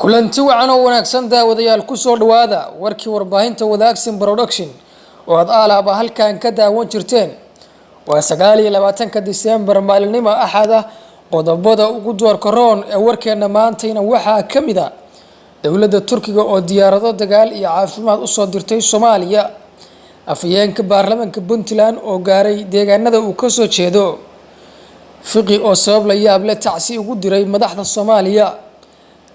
kulanti wacan oo wanaagsan daawadayaal ku soo dhawaada warkii warbaahinta wadaagsan production oo aad alaaba halkan ka daawan jirteen waa 29 December maalinimo axad ah qodobada ugu doorka roon ee warkeena maantayna waxa kamid ah dawladda Turkiga oo diyaarado dagaal iyo caafimaad u soo dirtay Soomaaliya afayeenka baarlamaanka Puntland oo gaaray deegaanada uu ka soo jeedo fiqi oo sabab la yaab leh tacsi ugu diray madaxda Soomaaliya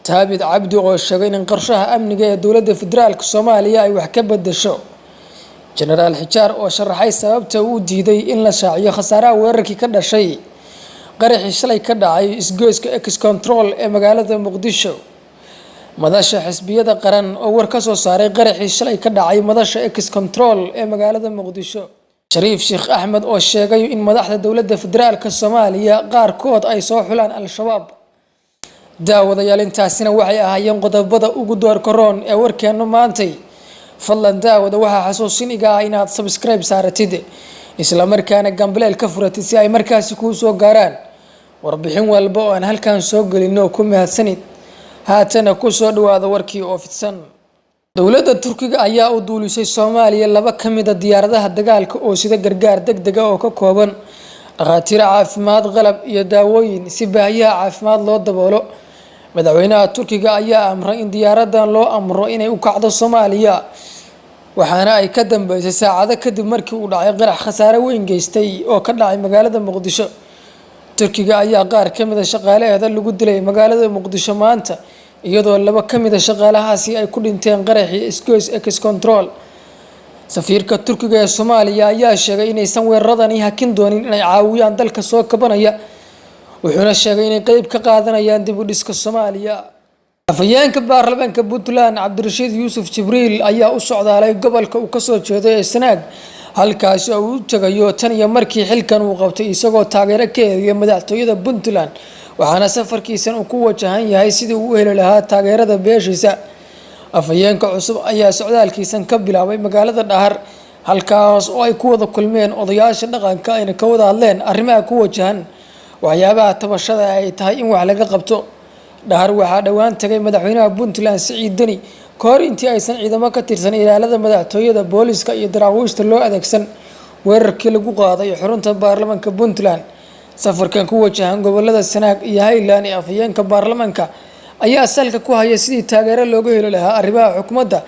تابد عبد وشغين قرشها أمنية دولة فدرال كصوماليا أي وحكبة دشوا جنرال حجار وشرحي سبب تودي دي إن لا شاعية خسارة وركي كذا شيء قرح الشلي كذا عي إسجوز كإكس كنترول مقالة مقدشة مداشة حسبية قرن أول كسو صاري قرح الشلي كذا عي مداشة إكس كنترول مقالة مقدشة شريف شيخ أحمد وشغين إن مدحت دولة فدرال كصوماليا قار كود أي صوحلان الشباب daawadayaal intaasina waxay ahaayeen qodobada ugu doorka roon ee warkeenu maantay fadlan daawada waxa xasuusin iga inaad subscribe saaratid isla markaana gambaleel ka furatid si ay markaasi ku soo gaaraan warbixin walba oo aan halkan soo galino ku mahadsanid haatana ku soo dhawaada warkii oo fidsan dawladda Turkiga ayaa u duulisay Soomaaliya laba kamid ah diyaaradaha dagaalka oo sida gargaar degdeg ah oo ka kooban dhaqaatiir caafimaad qalab iyo daawooyin si baahiyaha caafimaad loo daboolo madaxweynaha Turkiga ayaa amray in diyaaradan loo amro inay u kacdo Soomaaliya waxaana ay ka dambeysay saacado kadib markii uu dhacay qarax khasaare weyn geystay oo ka dhacay magaalada Muqdisho Turkiga ayaa qaar kamid ah shaqaalaheeda lagu dilay magaalada Muqdisho maanta iyadoo laba kamid ah shaqaalahaasi ay ku dhinteen qaraxii isgoys X control safiirka Turkiga ee Soomaaliya ayaa sheegay inaysan weeraradani hakin doonin inay caawiyaan dalka soo kabanaya wuxuuna sheegay inay qayb ka qaadanayaan dib u dhiska Soomaaliya afayeenka baarlamaanka Puntland Cabdirashiid Yuusuf Jibriil ayaa u socdaalay gobolka uu ka soo jeedo ee Sanaag halkaas oo uu tagayo tan iyo markii xilkan uu qabtay isagoo taageero ka helay madaxtooyada Puntland waxaana safarkiisan uu ku wajahan yahay sidii uu u heli lahaa taageerada beeshiisa afayeenka cusub ayaa socdaalkiisan ka bilaabay magaalada Dhahar halkaas oo ay ku wada kulmeen odayaasha dhaqanka ayna ka wada hadleen arrimaha ku wajahan waxyaabaha tabashada ay tahay in wax laga qabto Dhahar waxa dhawaan tagay madaxweynaha Puntland Siciid Dani koor intii aysan ciidamo ka tirsan ilaalada madaxtooyada booliska iyo daraawiishta loo adeegsan weerarkii lagu qaaday xarunta baarlamaanka Puntland safarkan ku wajahan gobolada Sanaag iyo Highland ee afayeenka baarlamaanka ayaa salka ku haya sidii taageero looga heli lahaa arrimaha xukuumadda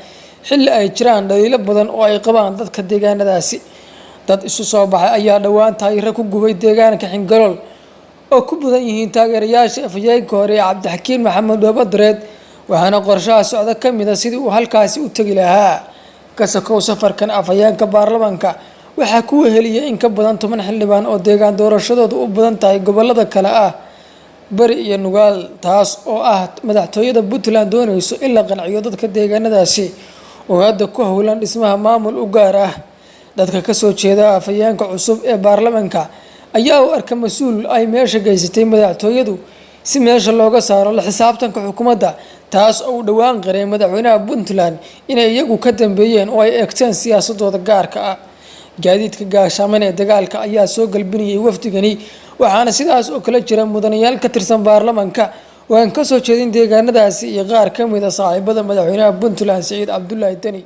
xilli ay jiraan dhaliilo badan oo ay qabaan dadka deegaanadaasi dad isu soo baxay ayaa dhawaan taayiro ku gubay deegaanka Xingalool oo ku badan yihiin taageerayaasha afayeenka hore Cabdixakiin Maxamed Wabadreed waxaana qorshaha socda kamid ah sidii uu halkaasi u tagi lahaa ka sokow safarkan afayeenka baarlamaanka waxa ku weheliyay in ka badan 10 xildhibaan oo deegaan doorashadoodu u badan tahay gobolada kale ah bari iyo nugaal taas oo ah madaxtooyada Puntland doonayso in la qanciyo dadka deegaanadaasi oo hadda ku howlan dhismaha maamul u gaar ah dadka ka soo jeeda afayeenka cusub ee baarlamaanka ayaa u arka mas'uul ay meesha geysatay madaxtooyadu si meesha looga saaro la xisaabtanka xukuumadda taas oo dhawaan qaray madaxweynaha Puntland inay iyagu ka dambeeyeen oo ay eegteen siyaasadooda gaarka ah gaadiidka gaashaamay ee dagaalka ayaa soo galbinayay wafdigani waxaana sidaas oo kala jira mudanayaal ka tirsan baarlamaanka oo aan ka soo jeedin deegaanadaasi iyo qaar kamid ah saaxiibada madaxweynaha Puntland Siciid Cabdullaahi Dani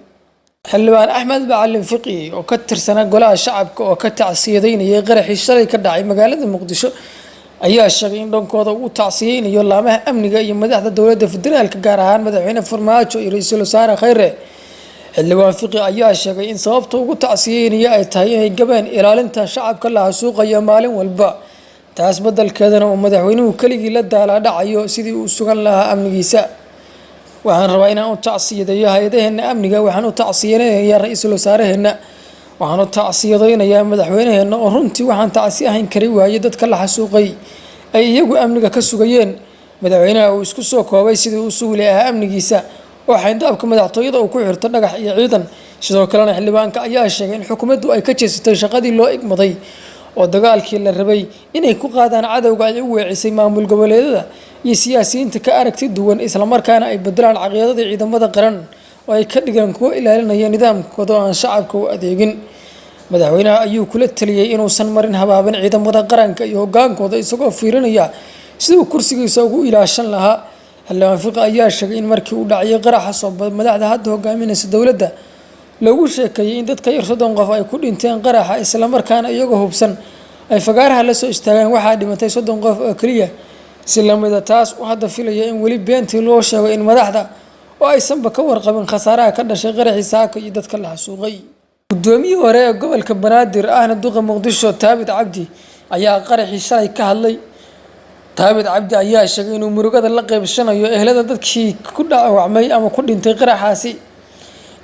xildhibaan Axmed Macalin Fiqi oo ka tirsan golaha shacabka oo ka tacsiyadeynayay qaraxii shalay ka dhacay magaalada Muqdisho ayaa sheegay in dhankooda uu tacsiyeynayo laamaha amniga iyo madaxda dowladda federaalka gaar ahaan madaxweyne Farmaajo iyo ra'iisul wasaare Khayre xildhibaan Fiqi ayaa sheegay in sababta ugu tacsiyeynaya ay tahay inay gabeen ilaalinta shacabka la xasuuqayo maalin walba taas badalkeedana uu madaxweynuhu kaligii la daala dhacayo sidii uu sugan lahaa amnigiisa waxaan rabaa inaan u tacsiyadeeyo hay'adaheena amniga waxaan u tacsiyeynayaa ra'iisul wasaareheena waxaan u tacsiyadeynayaa madaxweynaheena oo runtii waxaan tacsi ahayn kari waayay dadka la xasuuqay ay iyagu amniga ka sugayeen madaxweynaha uu isku soo koobay sidii uu sugi lahaa amnigiisa waxay daabka madaxtooyada uu ku xirto dhagax iyo ciidan sidoo kalena xildhibaanka ayaa sheegay in xukuumaddu ay ka jeesatay shaqadii loo igmaday oo dagaalkii la rabay inay ku qaadaan cadawga ay u weecisay maamul goboleedyada iyo siyaasiyiinta ka aragti duwan isla markaana ay bedelaan caqiidada ciidamada qaran oo ay ka dhigaan kuwa ilaalinaya nidaamkooda oo aan shacabka u adeegin madaxweynaha ayuu kula taliyay inuusan marin habaabin ciidamada qaranka iyo hogaankooda isagoo fiirinaya sidii kursigiisa ugu ilaashan lahaa xildhibaan fiqi ayaa sheegay in markii uu dhacay qaraxa soo madaxda hadda hogaaminaysa dowladda lagu sheekeeyay in dadka yar 30 qof ay ku dhinteen qaraxa isla markaana iyagoo hubsan ay fagaaraha la soo istaageen waxaa dhimatay 30 qof oo kaliya si lamida taas uu hadda filaya in weli beentii loo sheego in madaxda oo aysanba ka warqabin khasaaraha ka dhashay qaraxii saaka iyo dadka la xasuuqay gudoomiyihii hore ee gobolka Banaadir ahna duqa Muqdisho Taabit Cabdi ayaa qaraxii shalay ka hadlay Taabit Cabdi ayaa sheegay inuu murugada la qaybsanayo ehelada dadkii ku dhaawacmay ama ku dhintay qaraxaasi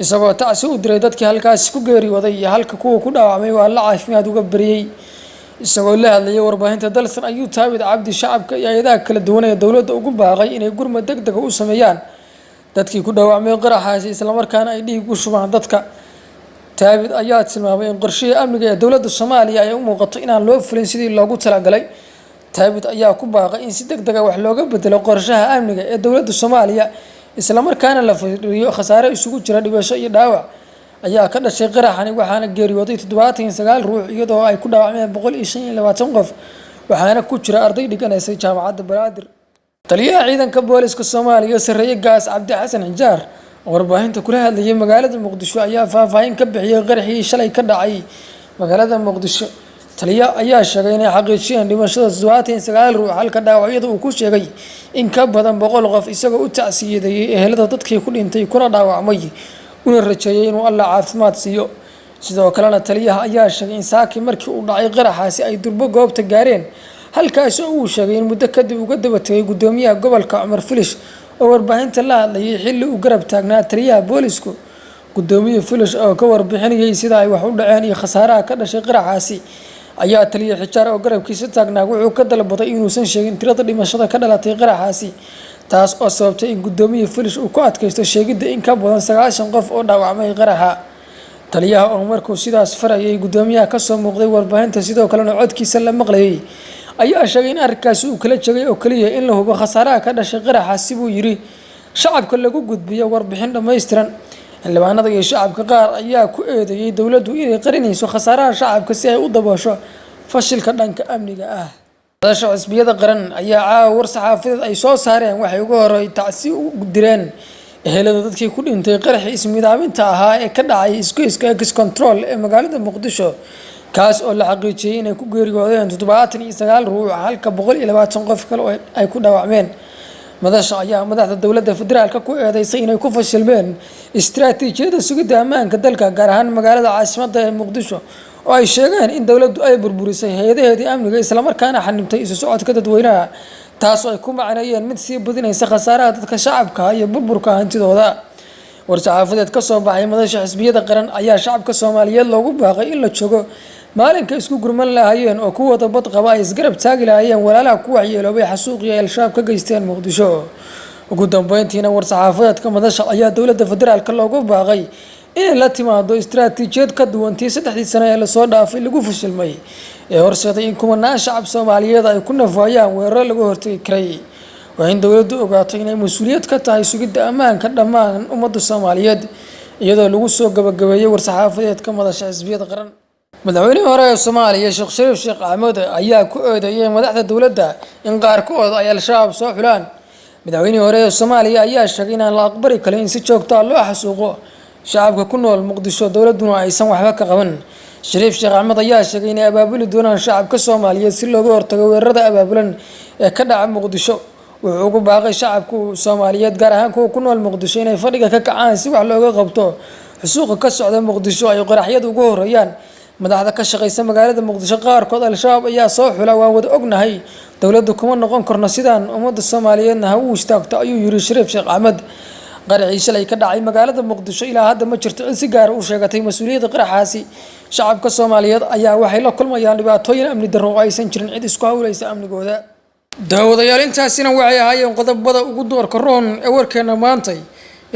isagoo taasi u diray dadkii halkaas ku geeriyooday iyo halka kuwa ku dhaawacmay waa la caafimaad uga bariyay isagoo la hadlayay warbaahinta dalsan ayuu Taabit Cabdi shacabka iyo hay'adaha kala duwan ee dowladda ugu baaqay inay gurmad degdeg u sameeyaan dadkii ku dhaawacmay qaraxaasi isla markaana ay dhiig u shubaan dadka Taabit ayaa tilmaamay in qorshaha amniga ee dowladda Soomaaliya ay u muuqato inaan loo fulin sidii loogu talagalay Taabit ayaa ku baaqay in si degdeg ah wax looga bedelo qorshaha amniga ee dowladda Soomaaliya isla markaana la fiiriyo khasaare isugu jira dhibasho iyo dhaawac ayaa ka dhashay qaraxani waxaana geeriyooday 79 ruux iyadoo ay ku dhaawacmeen 125 qof waxaana ku jira arday dhiganaysa jaamacadda Banaadir taliyaha ciidanka booliska Soomaaliya sareeye gaas Cabdi Xasan Xijaar warbaahinta kula hadlayay magaalada Muqdisho ayaa faahfaahin ka bixiyay qaraxii shalay ka dhacay magaalada Muqdisho taliyaha ayaa sheegay in xaqiijiyeen dhimashada 79 ruux halka dhaawacyada uu ku sheegay in ka badan 100 qof isagoo u tacsiyeeyay ehelada dadkii ku dhintay kuna dhaawacmay una rajeeyay inuu Allah caafimaad siiyo sidoo kalena taliyaha ayaa sheegay in saaki markii uu dhacay qaraxaasi ay durbo goobta gaareen halkaas oo uu sheegay in muddo kadib uga daba tagay gudoomiyaha gobolka Cumar Filish oo warbaahinta la hadlayay xilli uu garab taagnaa taliyaha boolisku gudoomiyaha Filish oo ka warbixinayay sida ay wax u dhaceen iyo khasaaraha ka dhashay qaraxaasi ayaa taliyaha Xijaar oo garabkiisa taagnaa wuxuu ka dalbaday inuusan sheegin tirada dhimashada ka dhalatay qaraxaasi taas oo sababtay in gudoomiyaha Filish uu ku adkaysto sheegidda in ka badan 90 qof oo dhaawacmay qaraxa taliyaha oo markuu sidaas farayay gudoomiyaha ka soo muuqday warbaahinta sidoo kalena codkiisa la maqlayay ayaa sheegay in arkaasi uu kala jagay oo kaliya in la hubo khasaaraha ka dhashay qaraxaasi buu yiri shacabka lagu gudbiyo warbixin dhameystiran xildhibaanada iyo shacabka qaar ayaa ku eedeeyay dowladdu inay qarinayso khasaaraha shacabka si ay u daboosho fashilka dhanka amniga ah madaxda xisbiyada qaran ayaa war saxaafadeed ay soo saareen waxay uga horay tacsi u direen ehelada dadkii ku dhintay qaraxii ismiidaaminta ahaa ee ka dhacay isgoyska X-Control ee magaalada Muqdisho kaas oo la xaqiijiyay inay ku geeriyoodeen 79 ruux halka 120 qof kale ay ku dhaawacmeen madaxda dowladda federaalka ku eedeysay inay ku fashilmeen istiraatiijiyada sugidda ammaanka dalka gaar ahaan magaalada caasimadda ee Muqdisho oo ay sheegeen in dowladdu ay burburisay hay'adaheedii amniga isla markaana xanibtay isu socodka dadweynaha taas oo ay ku macneeyeen mid sii badinaysa khasaaraha dadka shacabka iyo burburka hantidooda war-saxaafadeed ka soo baxay madaxda xisbiyada qaran ayaa shacabka Soomaaliyeed loogu baaqay in la joogo maalinka isku gurman lahaayeen oo kuwa dad qaba ay isgarab taagi lahaayeen walaalaha ku waxyeeloobay xasuuqii ay al-shabaab ka geysteen Muqdisho ugu dambeyntiina war-saxaafadeedka madaxda ayaa dowladda federaalka loogu baaqay in la timaado istiraatiijiyad ka duwantii 3 sano ee la soo dhaafay lagu fashilmay ee horseeday in kumanaan shacab Soomaaliyeed ay ku nafayaan weeraro lagu hortagi karay waa in dowladdu ogaato inay mas'uuliyad ka tahay sugidda ammaanka dhammaan ummadda Soomaaliyeed iyadoo lagu soo gabagabeeyay war-saxaafadeedka madaxda xisbiyada qaran madaxweynihii hore ee Soomaaliya Sheekh Shariif Sheekh Axmed ayaa ku eedeeyay madaxda dowladda in qaarkood ay al-shabaab soo xulaan madaxweynihii hore ee Soomaaliya ayaa sheegay in aan la aqbali karin in si joogto ah loo xasuuqo shacabka ku nool Muqdisho dowladuna aysan waxba ka qaban Shariif Sheekh Axmed ayaa sheegay in ay abaabuli doonaan shacabka Soomaaliyeed si looga hortago weerarada abaabulan ee ka dhaca Muqdisho wuxuu ugu baaqay shacabka Soomaaliyeed gaar ahaan kuwa ku nool Muqdisho inay fadhiga ka kacaan si wax looga qabto xasuuqa ka socda Muqdisho ay qaraxyadu ugu horeeyaan madaxda ka shaqeysa magaalada Muqdisho qaarkood al-shabaab ayaa soo xula waan wada ognahay dowladdu kuma noqon karno sidaan ummadda Soomaaliyeedna ha u istaagto ayuu yiri Shariif Sheekh Axmed qaraxii shalay ka dhacay magaalada Muqdisho ilaa hadda ma jirto in si gaar ah u sheegatay mas'uuliyadda qaraxaasi shacabka Soomaaliyeed ayaa waxay la kulmayaan dhibaatooyin amni darro oo aysan jirin cid isku hawlaysa amnigooda daawadayaal intaasina waxay ahaayeen qodobada ugu doorka roon ee warkeena maantay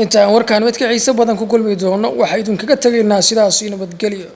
inta aan warkaan mid ka xiiso badan ku kulmi doono waxa idin kaga tageynaa sidaas nabadgelyo